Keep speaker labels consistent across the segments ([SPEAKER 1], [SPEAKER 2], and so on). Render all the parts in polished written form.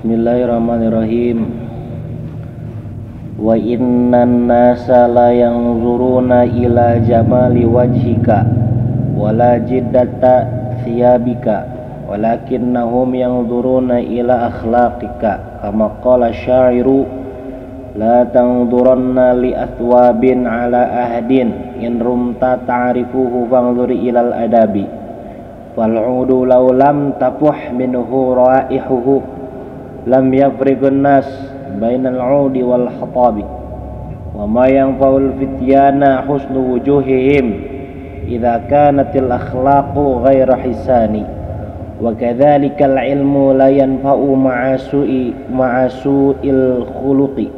[SPEAKER 1] Bismillahirrahmanirrahim. Wa innan nasa la yanzuruna ila jamali wajhika wala jiddata thiyabika walakinnahum yanzuruna ila akhlaqika kama qala syairu la tanzuranna li athwabin ala ahdin in rumta ta'rifuhu fanzur ilal adabi fal'udu law lam tapuh minhu raihuhu lam yafriqun nas bainal 'udi wal hatabi wa ma yanfa'ul fityana husnu wujuhihim idza kanatil akhlaqu ghaira hisani wa kadzalikal ilmu la yanfa'u ma'asu'il khuluqi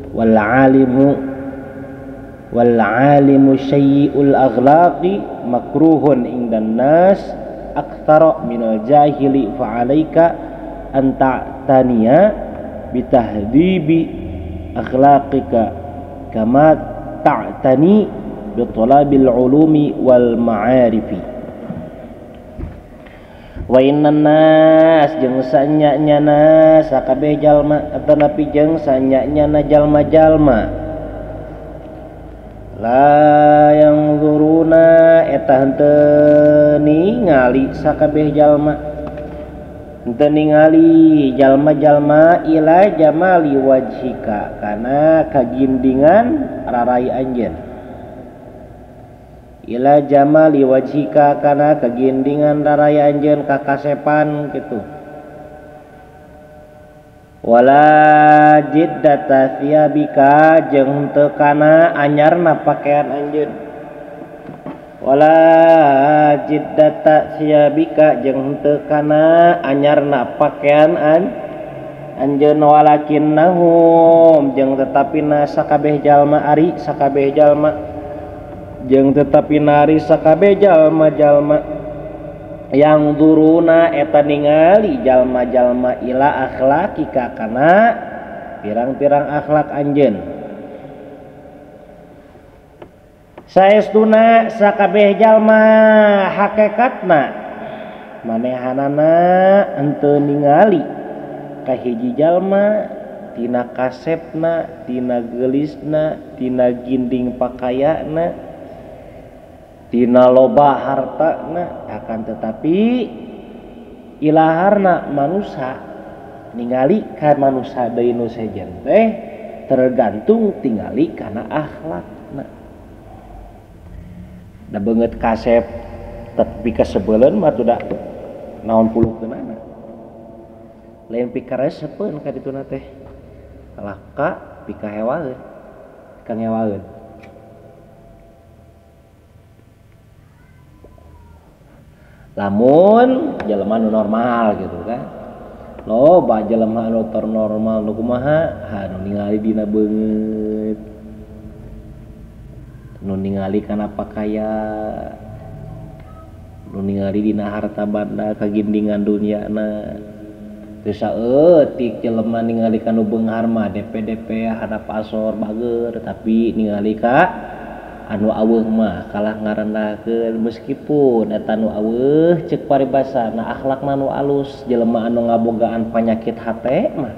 [SPEAKER 1] wal 'alimu syai'ul aghlaqi makruhun indan nas aktsara minal jahili fa 'alaika anta tania bitahdibi akhlaqika kama ta'tani bitolabil ulumi wal ma'arifi. Wa innan nas jeung sanyanya nas sakabeh jalma atanapi jeung sanyanya na jalma-jalma la yanzuruna eta henteu ningali sakabeh jalma henteu ningali jalma-jalma ila jamali wajhika kana kagindingan rarai anjeun ila jamali wajhika kana kagindingan rarai anjeun kakasepan kitu wala jiddata thiyabika jeung henteu kana anyarna pakaian anjeun wala jiddata thiyabika jeung henteu kana anyarna pakaian anjeun walakinnahum jeung tetapina sakabeh jalma ari sakabeh jalma jeung tetapina ari sakabeh jalma-jalma yang duruna eta ningali jalma-jalma ila akhlaqika kana pirang-pirang akhlak anjeun saestuna sakabeh jalma hakikatna manehanana henteu ningali ka hiji jalma tina kasepna, tina geulisna, tina ginding pakayana, tina loba hartana, akan tetapi ilaharna manusia ningali ka manusia deui nu sejen teh tergantung tingali kana akhlakna. Da beungeut kasep tapi kasebeuleun mah tuh da naon pulukeunana lain pikaresepeun ka dituna teh kalaka pikahewaeun kangewaeun lamun jelema nu normal gitu kan loba jelema nu normal nu kumaha anu ningali dina beungeut nu ningali kana pakaya nu ningali dina harta banda kagindingan duniana teu saeutik jelema ningali kanu beunghar mah DP hadap asor bager tapi ningali ka anu aweuh mah kalah ngarendahkeun meskipun eta nu aweuh ceuk paribasana akhlakna nu alus jelema anu ngabogaan panyakit hate mah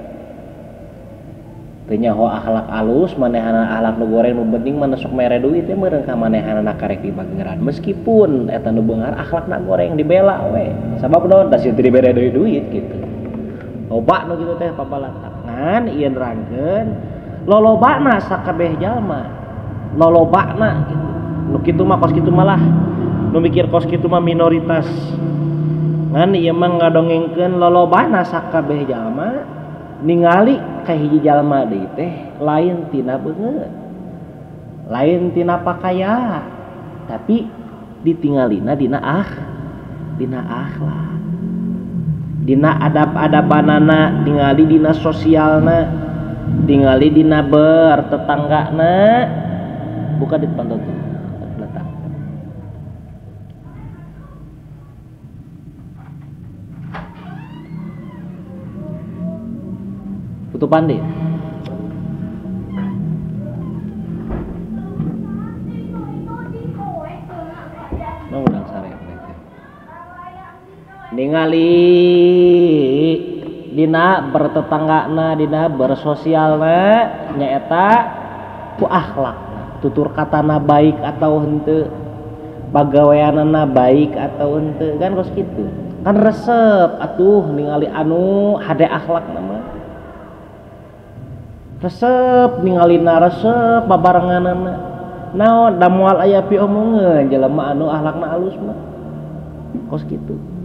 [SPEAKER 1] teu nyaho akhlak alus manehana akhlak nu goreng nu penting mah sok mere duit teh meureun ka manehana karek dibageran meskipun eta nu beunghar akhlakna goreng dibela we sabab naon da sieu teu dibere duit kitu loba nu kitu teh pabalata ngan ieu nerangkeun lolobana sakabeh jalma lolobana gitu nu kitu mah kos kitu malah nu mikir kos kitu mah minoritas ngan ieu mah ngadongengkeun lolobana sakabeh jalma ningali ka hiji jalma deui teh lain tina beungeut lain tina pakaya tapi ditinggalina dina akhlak dina adab-adabanana ningali dina sosialna ningali dina bertetanggana buka di depan tuh belakang tutupan deh ningali dina bertetanggana dina bersosialna nyaeta ku akhlak tutur katana baik atau henteu pagaweanana baik atau henteu kan kos kitu kan resep atuh ningali anu hade akhlak nama resep ningalina resep babarenganana naon da moal aya pi omongeun jelema anu akhlakna alus mah kos kitu.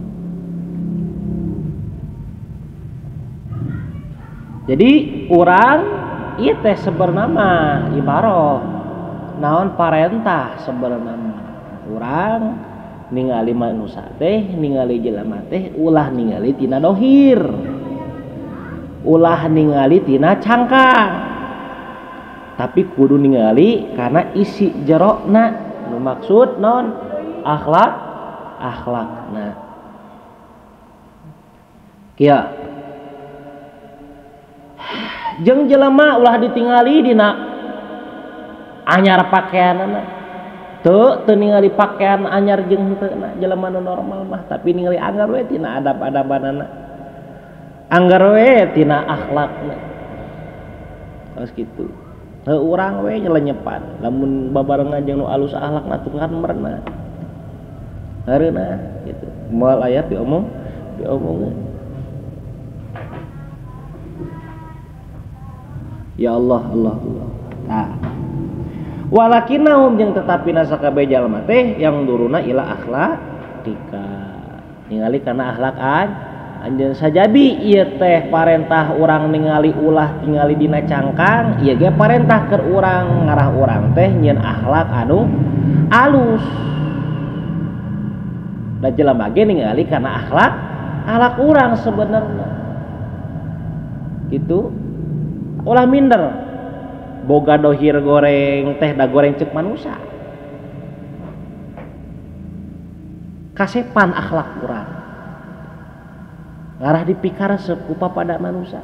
[SPEAKER 1] Jadi urang ieu teh sebenarnya ibarat naon parentah sebenarnya urang ningali manusia teh ningali jelema teh ulah ningali tina dohir ulah ningali tina cangkang tapi kudu ningali karena isi jerona nu maksud non akhlakna kieu jeung jelema ulah ditingali dina anyar pakaianna teu ningali pakaian anyar jeung henteu jelema nu normal mah tapi ningali anggar we tina adab-adabanana anggar we tina akhlakna geus kitu heuh urang we nyelenyepan lamun babarengan jeung nu alus akhlakna tungkan merna hareuna gitu moal aya omongeun ya Allah nah walakinnahum jeung tetapi nasakabeh jalma teh yang duruna ila akhlaqika ningali kana akhlakan anjeun sajabi ieu teh parentah urang ningali ulah tingali dina cangkang ieu ge parentah keur urang ngarah urang teh nyieun akhlak anu alus da jelema ge ningali kana akhlak urang sebenarnya gitu ulah minder boga dohir goreng teh da goreng cek manusia kasepan akhlak urang ngarah dipikaresep ku papada manusia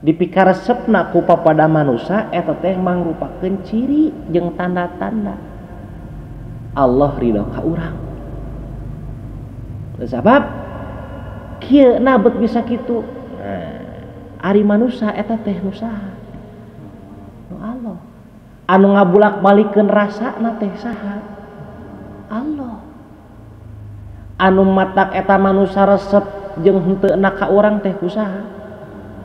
[SPEAKER 1] dipikaresepna ku papada manusia eta teh mangrupakeun ciri jeung tanda-tanda Allah ridho ka urang sabab kieu na beut bisa kitu ari manusia eta teh nu saha nu Allah anu ngabulak-balikeun rasana teh saha Allah anu matak eta manusia resep jeung henteu ka urang teh kusaha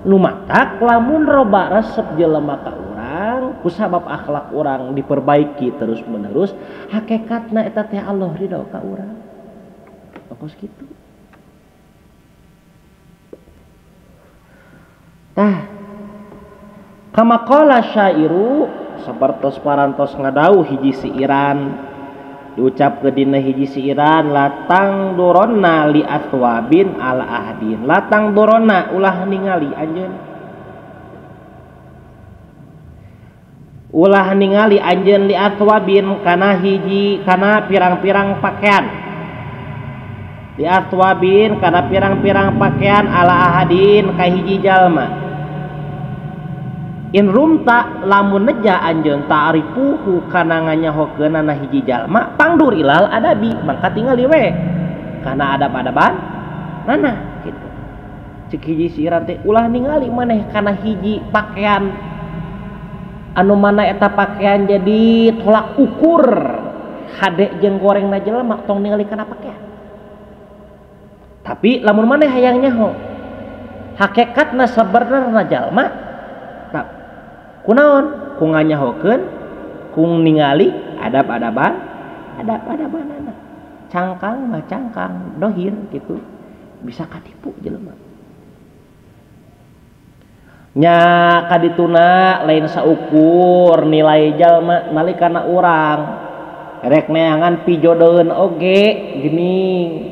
[SPEAKER 1] nu matak lamun roba resep jelema ka urang kusabab akhlak urang diperbaiki terus menerus hakikatna eta teh Allah ridho ka urang kos kitu tah kama qala syairu sapertos parantos ngadauh hiji siiran diucap ke dina hiji siiran latang doronna li atwabin ala ahdin latang doronna ulah ningali anjeun ulah ningali anjeun li atwabin kana hiji kana pirang-pirang pakaian li atwabin kana pirang-pirang pakaian ala ahadin ka hiji jalma in rumta lamun neja anjeun ta'rifuhu kana nganyahokeunana hiji jalma pangdur ilal adabi mangka tingali we kana adab-adaban nana kitu cek hiji siiran teh ulah ningali maneh kana hiji pakaian anu mana eta pakaian jadi tolak ukur hade jeung gorengna jelema tong ningali kana pakaian tapi lamun maneh hayang nyaho hakikatna sabenerna jalma kunaon ku nganyahokeun ku ningali adab-adabanana cangkang mah cangkang dohir gitu bisa katipu jelema nya kadituna lain saukur nilai jalma nalikana urang rek neangan pijodoeun oge gini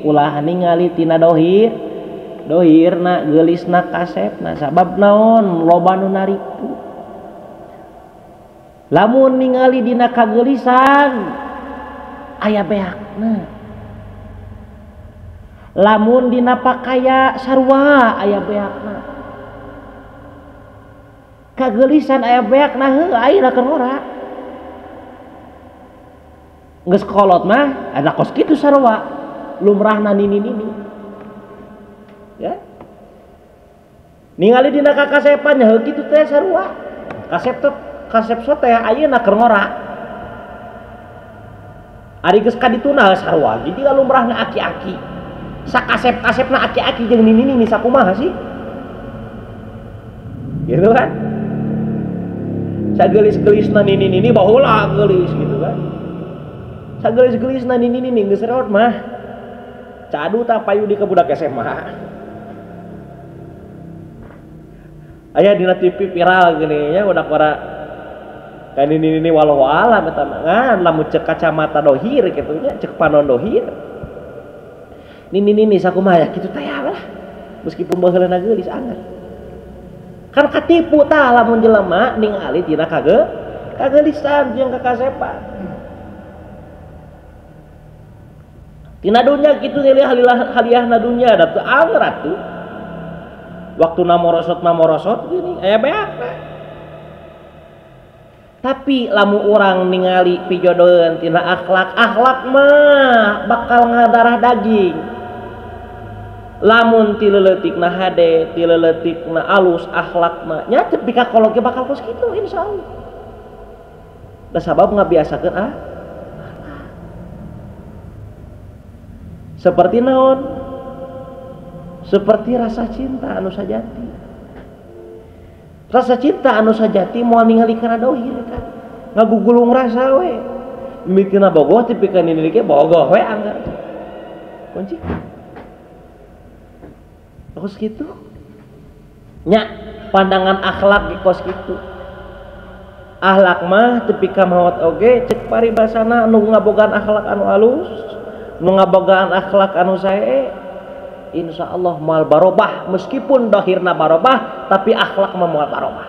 [SPEAKER 1] ulah ningali tina dohirna geulisna kasepna sabab naon loba nu naripu lamun ningali dina kageulisan aya beakna lamun dina pakaya sarua aya beakna kageulisan aya beakna heuh ayeuna keur ora geus kolot mah ada kos kitu sarua lumrahna nini ya ningali dina kakasepan nya kitu teh sarua kasep teh ayeuna keur ngora ari geus kadituna sarua jadi lumrahna aki-aki sakasep-kasepna aki-aki jeung nini sakumaha sih gitu kan sagelis-gelisna nini baheula geulis gitu kan sagelis-gelisna nini geus reot mah cadu tah payudi ka budak SMA aya dina TV viral gini nya udah para kan ini walau alam eta mah lamun cek kacamata dohir kitu nya cek panon dohir nini sakumaha kitu teh lah meskipun baheulana geulis anggar kan katipu tah lamun jelema ningali tina kageulisan jeung kakasepan tina dunya kitu nilai haliahna dunya da teu anggar atuh waktu mamorosot gini aya beak tapi lamun urang ningali pijodoeun tina akhlak mah bakal ngadarah daging lamun ti leuleukna hade ti leuleukna alus akhlakna nya teu psikologi bakal kos kitu insyaallah da sabab ngabiasakeun seperti naon seperti rasa cinta anu sajati rasa cinta anu sajati moal ningali kana dohir kan ngagugulung rasa we mimitina bogoh tapi kan ini ge bogoh we anggar kunci kos kitu nya pandangan akhlak di kos kitu akhlak mah teu pika maot oge cek paribasana anu ngabogaan akhlak anu alus nu ngabogaan akhlak anu sae insyaallah moal barobah meskipun dohirna barobah tapi akhlak mah moal barobah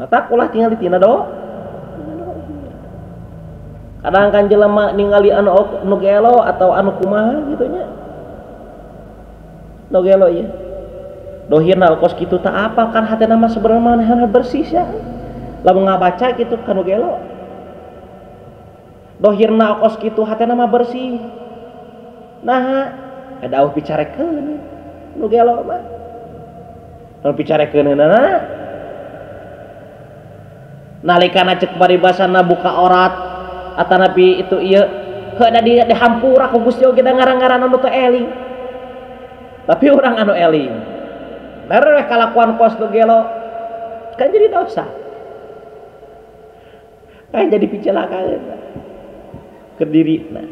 [SPEAKER 1] mata ulah tinggal di tina kadang kan jelema ningali anu gelo atau anu kumaha gitu nya nu gelo ieu dohirna kos kitu teh apal kan hatena mah sebenarnya manehna bersih ya lamun ngabaca kitu kanu gelo dohirna kos kitu hatena mah bersih nah ada au picarekeun nu gelo mah nu picarekeunna nalikana cek paribasana buka orat atanapi itu ieu heuda dihampura ku Gusti oge da ngaran-ngaran anu teu eling tapi urang anu eling dareh kalakuan kos nu gelo kan jadi dosa kan jadi picelakaan ke dirina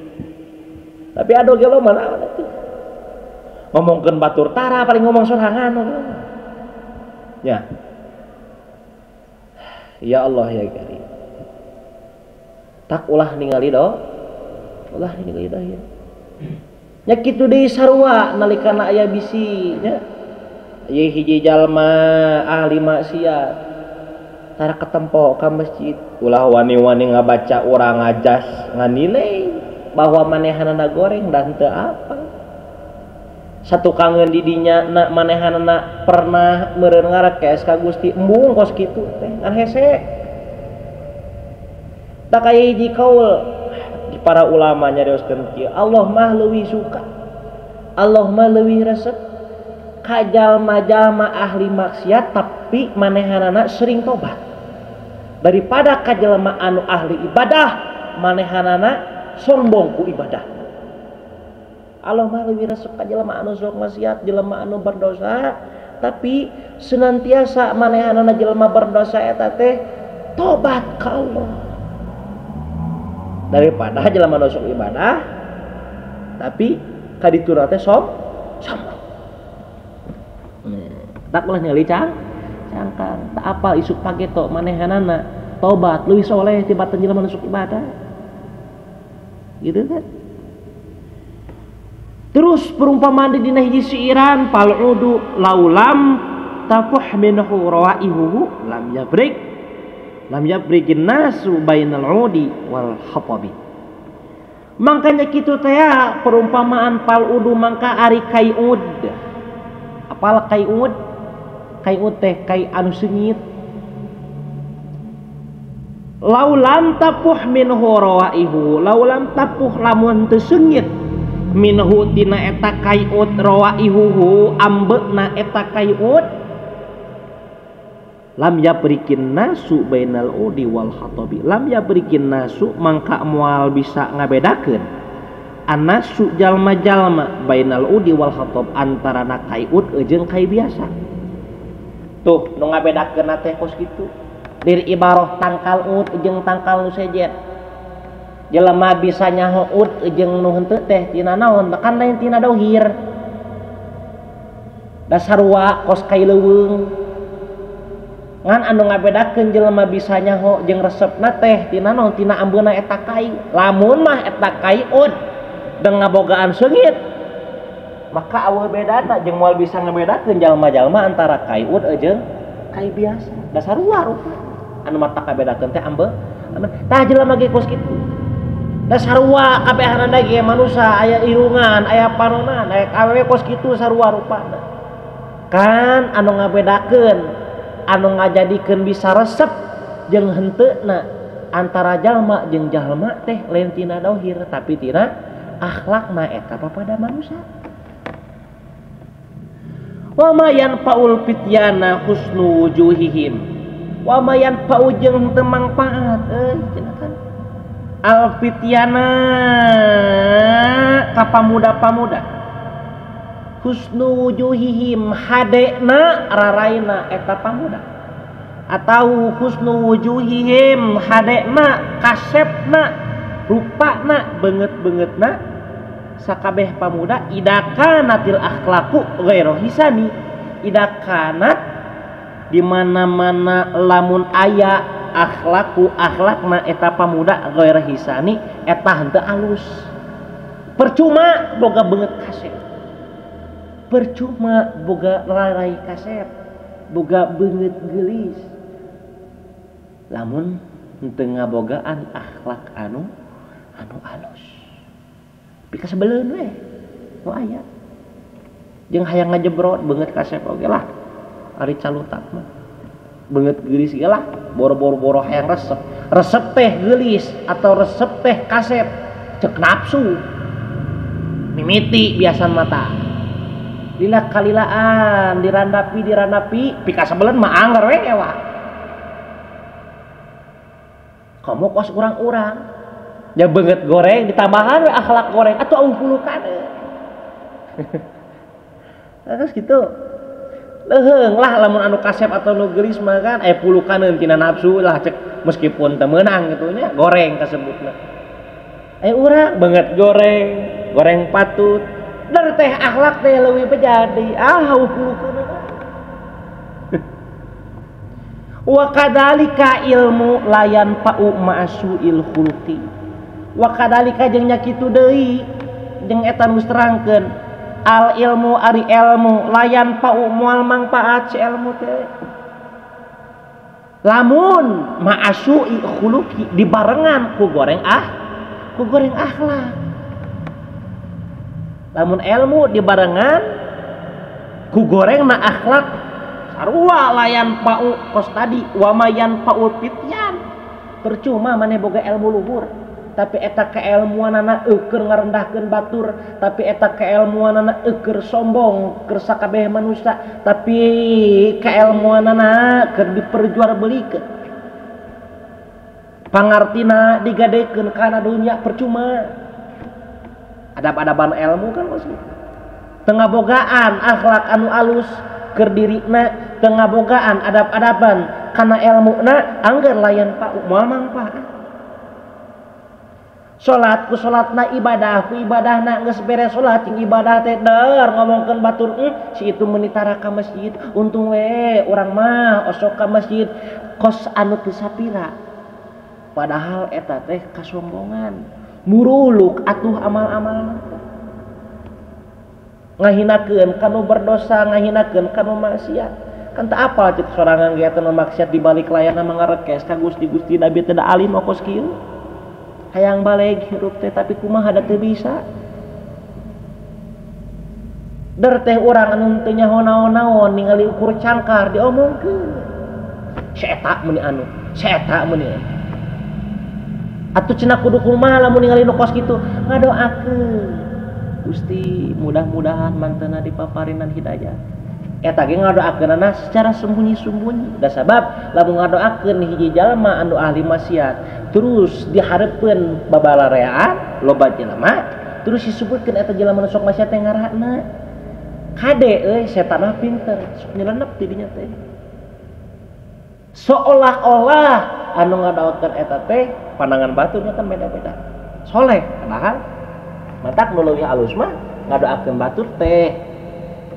[SPEAKER 1] tapi ado gelo mana atuh ngomongkeun batur tara paling ngomong sorangan ya ya Allah ya Karim tak ulah ningali ya nya kitu deui sarua nalikana aya bisi nya ieu hiji jalma ahli maksiat tara ketempo ka masjid ulah wani-wani ngabaca urang ngajas nganilai bahwa manehanana goreng dan teu apa satu kangen di dinya na manehanana pernah meureun ngarekees ka Gusti embung kos kitu teh ngan hese tak aya hiji kaul di para ulama nyarioskeun kieu Allah mah leuwih suka Allah mah leuwih resep ka jalma-jalma ahli maksiat tapi manehanana sering tobat daripada ka jalma anu ahli ibadah manehanana sombong ku ibadah Allah mah leuwih resep ka jalma anu sok maksiat jalma anu berdosa tapi senantiasa manehanana jalma berdosa eta teh tobat ka Allah daripada jelema anu sok ibadah tapi kadituna teh sombong tak ulah ningali cangkang tak apal isuk pageto manehanana tobat leuwih soleh tibatan jelema anu sok ibadah gitu kan terus perumpamaan di dina hiji siiran pal'udu laulam tafuh minhu rawaihu lam yabrigin nasu bainal udi wal hatabi makanya kitu teh perumpamaan pal'udu mangka ari kaiud apal kaiud teh kai anu seungit laulam tapuh minhu rawaihu laulam tapuh lamun teu seungit minhu tina eta kaiut rawaihuhu ambeuna eta kaiut lam yabrikin nasu bainal udi wal khatabi lam yabrikin nasu mangka moal bisa ngabedakeun anasu jalma-jalma bainal udi wal khatab antarana kaiut jeung kai biasa tuh nu ngabedakeun teh kos kitu dir ibarah tangkal ud jeung tangkal nu sejet jelema bisa nyaho ud jeung nu henteu teh tina naon kan lain tina dohir da sarua kos kai leuweung ngan anu ngabedakeun jelema bisa nyaho jeung resepna teh tina naon tina ambeuna eta kai lamun mah eta kai ud jeung ngabogaan seungit maka eueuh bedana jeung moal bisa ngabedakeun jalma-jalma antara kai ud jeung kai biasa da sarua rupa anu mata kabedakeun teh ambe tah jelema ge kos kitu da sarua kabehana ge manusia aya irungan aya panonan aya awewe kos kitu sarua rupana kan anu ngabedakeun anu ngajadikeun bisa resep jeung henteuna antara jalma jeung jalma teh lain tina dohir tapi tina akhlakna eta pada manusia wa ma yanfaul fityana husnu wujuhihim wa ma yanfa'u jeung teu mangpaat cenah kan al fityana ka pamuda-pamuda husnu wujuhihim hadena raraina eta pamuda atau husnu wujuhihim hadena kasepna rupana beungeut-beungeutna sakabeh pamuda idakanatil akhlaqu ghairu hisani idakanat di mana-mana lamun aya akhlakna eta pamuda ghairu hisani eta henteu alus percuma boga beungeut kasep percuma boga rarai kasep boga beungeut geulis lamun henteu ngabogaan akhlak anu alus pika sebeleun we nu aya jeung hayang ngajebrot beungeut kasep oge lah ari calutak mah beungeut geulis ge lah boro-boro hayang resep teh geulis atau resep teh kasep ceuk nafsu mimiti biasan mata lila kalilaan dirandapi pika sebeleun mah anggar we ewa kamu kos urang-urang ya beungeut goreng ditambahan we akhlak goreng atuh auh pulukan terus gitu leheung lah lamun anu kasep atau nu geulis mah kan pulukaneun tina nafsu lah cek meskipun teu meunang gitu nya goreng kasebutna urang beungeut goreng patut dar teh akhlak teh leuwih bejadi auh pulukeun wa kadzalika ilmu layan pa'u ma'suil khuluqi wa kadzalika jeung nya kitu deui jeung eta nu terangkeun al ilmu ari ilmu layan pa'u moal mangpaat si ilmu teh lamun ma'asui khuluqi dibarengan ku goreng akhlak lamun ilmu dibarengan ku gorengna akhlak sarua layan pa'u kos tadi wa mayan pa'ul fityan percuma maneh boga ilmu luhur tapi eta kailmuanana keur ngarendahkeun batur tapi eta kailmuanana keur sombong keur sakabeh manusia tapi kailmuanana keur diperjualbelikeun pangartina digadekeun kana dunya percuma adab-adaban ilmu kan maksudnya teu ngabogaan akhlak anu alus keur dirina teu ngabogaan adab-adaban kana ilmuna angger layan pa'u moal mangpaat salat ku salatna ibadah ku ibadahna geus beres salat jeung ibadah teh dar ngomongkeun batur si itu menitara ka masjid untung we urang mah osok ka masjid kos anu teu sapira padahal eta teh kasombongan muruluk atuh amal-amal ngahinakeun kanu berdosa ngahinakeun kanu maksiat kan teu apal ceuk sorangan ge atuh maksiat di balik layarna mangarekes ka Gusti Nabi teh da alim ongkos kieu hayang balik hirup teh tapi kumaha da teu bisa der teh urang anu teu nyaho naon-naon ningali ukur cangkar diomongkeun saeta meuni atuh cenah kudu kumaha lamun ningali nu kos kitu ngadoakeun Gusti mudah-mudahan mantena dipaparinan hidayah. Eta ge ngadoakeunana secara sembunyi-sembunyi. Da sabab lamun ngadoakeun hiji jalma anu ahli maksiat terus dihareupeun babalareaan loba jelema terus disebutkeun eta jalma nu sok maksiat teh ngaranna kade euy setanna pinter sok nyelenep di dinya teh. Seolah-olah anu ngadoakeun eta teh pandangan baturnya kan beda-beda. Soleh padahal matak nu leuwih alus mah ngadoakeun batur teh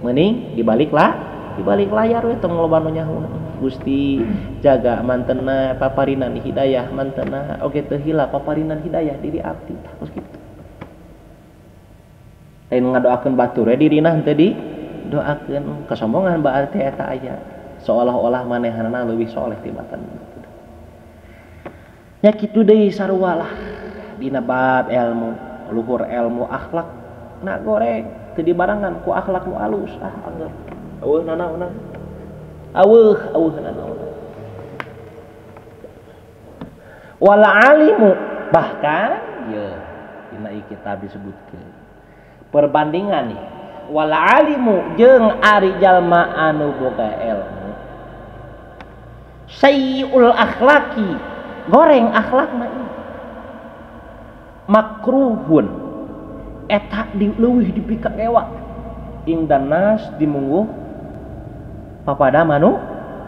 [SPEAKER 1] mending dibalik layar we tong loba nu nyaho Gusti jaga mantena paparinan hidayah mantena oge teu hila paparinan hidayah diri abdi terus kitu. Lain ngadoakeun batur we dirina henteu di doakeun kesombongan berarti eta aya seolah-olah manehanna leuwih saleh tibatan. Nya kitu deui sarua lah dina bab ilmu luhur ilmu akhlak na goreng teu dibarangan ku akhlak nu alus angger eueuh nanaonna eueuh nanaonna wal alimu bahkan ye dina ieu kitab disebutkeun perbandingan nih wal alimu jeung ari jalma anu boga ilmu sayyiul akhlaqi goreng akhlakna ieu makruhun eta leuwih dipikak ewa ingdan nas dimungguh papada manu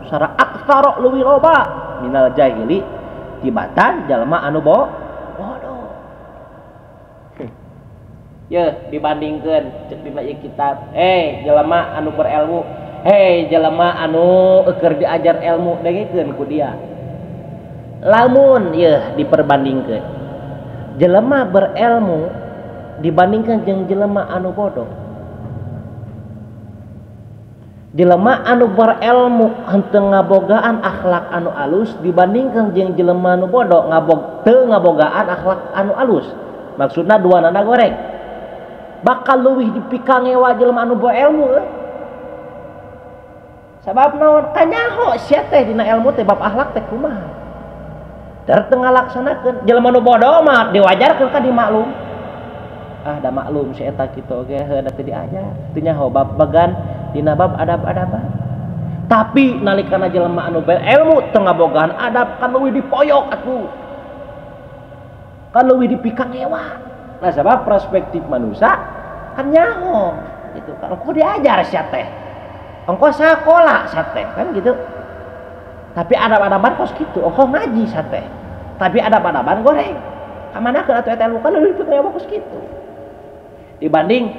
[SPEAKER 1] sara aktsara leuwih loba minal jahili tibatan jalma anu bodoh. Ye dibandingkeun cek dina ieu kitab jalma anu berilmu jalma anu keur diajar ilmu dengekeun ku dia lamun ye diperbandingkeun jalma berilmu dibandingkan jeung jelema anu bodoh. Jelema anu berilmu henteu ngabogaan akhlak anu alus dibandingkan jeung jelema anu bodoh teu ngabogaan akhlak anu alus. Maksudna duanana goreng. Bakal leuwih dipikang ewa jelema anu berilmu. Sabab naon? Kanyaho sia teh dina ilmu teh bab akhlak teh kumaha. Dar teu ngalaksanakeun jelema anu bodoh mah diwajarkeun ka dimaklum. Da maklum si eta kitu oge da teu diajar teu nyaho bab bagan dina bab adab-adaban tapi nalikana jelema anu berilmu teu ngabogaan adab kan leuwih dipoyok atuh kan leuwih dipikang ewa. Nah sabab perspektif manusia kan nyaho gitu kan engko diajar sia teh engko sakola sia teh kan gitu tapi adab-adaban kos kitu engko ngaji sia teh tapi adab-adaban goreng kamanakeun atuh eta ilmu kan leuwih dipikang ewa kos kitu dibanding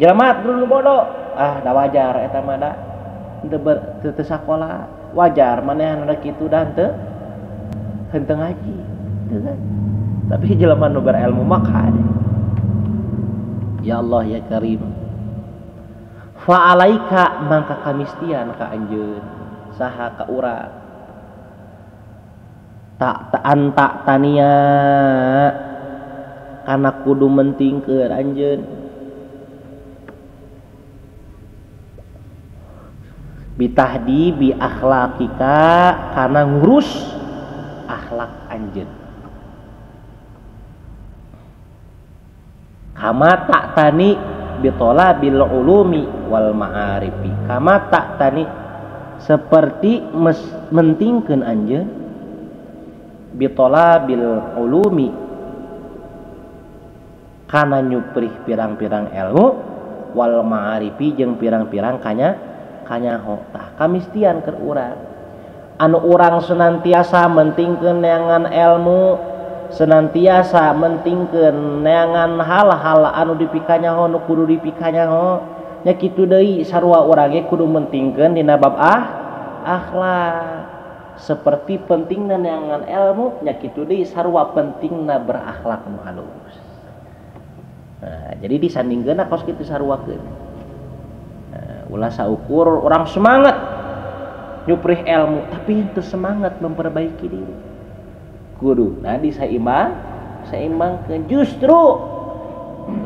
[SPEAKER 1] jelema dulu bodoh da wajar eta mah da teu sakola wajar manehna kitu da henteu ngaji kan tapi jelema nu berilmu mah kade ya Allah ya Karim fa alaika mangka kamistian ka anjeun saha ka urang tak tania kana kudu mentingkeun anjeun bitahdi bi akhlaqika kana ngurus akhlak anjeun kama tak tani bitola bil ulumi wal ma'arifi kama tak tani seperti mentingkeun anjeun bitola bil ulumi kana nyuprih pirang-pirang ilmu wal ma'arifi jeung pirang-pirang kanyaho tah kamistian keur urang anu urang senantiasa mentingkeun neangan ilmu senantiasa mentingkeun neangan hal-hal anu dipikanyaho nu kudu dipikanyaho nya kitu deui sarua urang ge kudu mentingkeun dina bab akhlak seperti pentingna neangan ilmu nya kitu deui sarua pentingna berakhlak nu halus. Nah, jadi disandingkeun kos kitu saruakeun. Ulah saukur orang semangat nyuprih ilmu tapi teu semangat memperbaiki diri. Kudu disaimbangkeun justru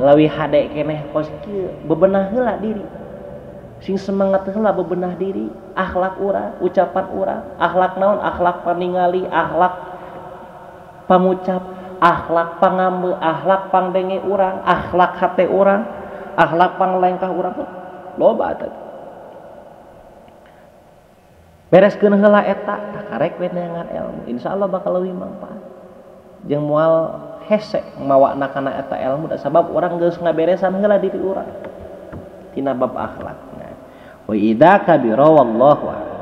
[SPEAKER 1] leuwih hade keneh kos kieu bebenah heula diri. Sing semangat heula bebenah diri, akhlak urang, ucapan urang, akhlak naon? Akhlak paningali, akhlak pamucap akhlak pangambe, akhlak pangdenge urang, akhlak hate urang, akhlak panglengkah urang loba eta. Bereskeun heula eta karek we neangan ilmu, insyaallah bakal leuwih mangpaat. Jeung moal hese mawana kana eta ilmu da sabab urang geus ngaberesan heula diri urang tina bab akhlak. Wa idza kabira wallahu a'lam.